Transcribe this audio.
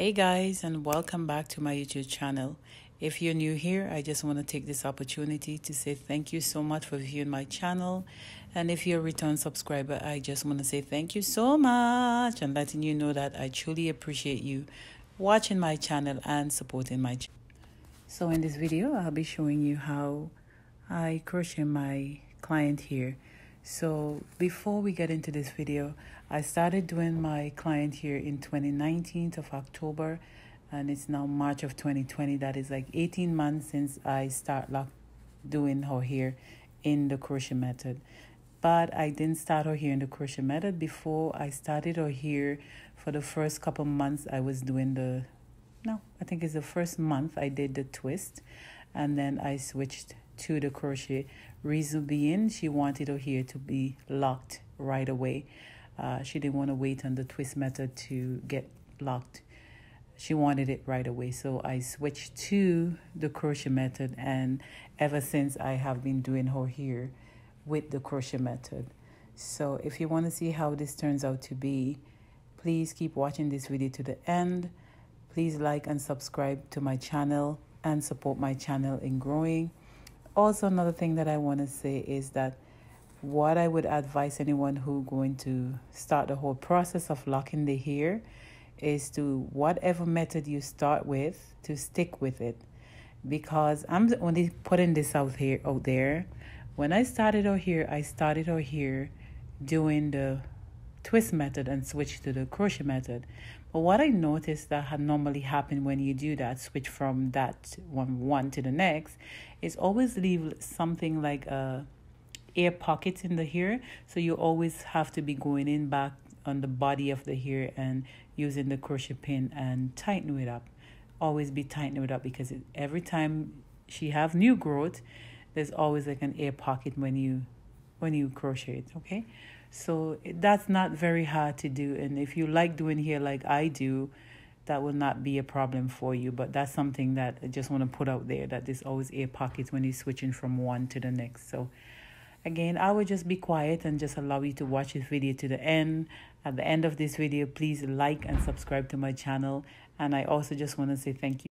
Hey guys, and welcome back to my YouTube channel. If you're new here, I just want to take this opportunity to say thank you so much for viewing my channel. And if you're a return subscriber, I just want to say thank you so much and letting you know that I truly appreciate you watching my channel and supporting my channel. So in this video, I'll be showing you how I crochet my client here. So before we get into this video, I started doing my client here in 2019 of October, and it's now March of 2020. That is like 18 months since I start doing her hair in the crochet method. But I didn't start her hair in the crochet method. Before I started her hair, for the first couple months I was doing I think it's the first month I did the twist, and then I switched to the crochet. Reason being, she wanted her hair to be locked right away. She didn't want to wait on the twist method to get locked. She wanted it right away, so I switched to the crochet method, and ever since I have been doing her hair with the crochet method. So if you want to see how this turns out to be, please keep watching this video to the end. Please like and subscribe to my channel and support my channel in growing. Also, another thing that I want to say is that what I would advise anyone who going to start the whole process of locking the hair is to, whatever method you start with, to stick with it. Because I'm only putting this out there. When I started out here, I started out here doing the twist method and switch to the crochet method. But what I noticed that had normally happened when you do that, switch from that one to the next, is always leave something like a air pocket in the hair. So you always have to be going in back on the body of the hair and using the crochet pin and tighten it up. Always be tightening it up, because every time she have new growth, there's always like an air pocket when you crochet it. Okay, so that's not very hard to do, and if you like doing hair like I do, that will not be a problem for you. But that's something that I just want to put out there, that there's always air pockets when you're switching from one to the next. So again, I will just be quiet and just allow you to watch this video to the end. At the end of this video, please like and subscribe to my channel, and I also just want to say thank you.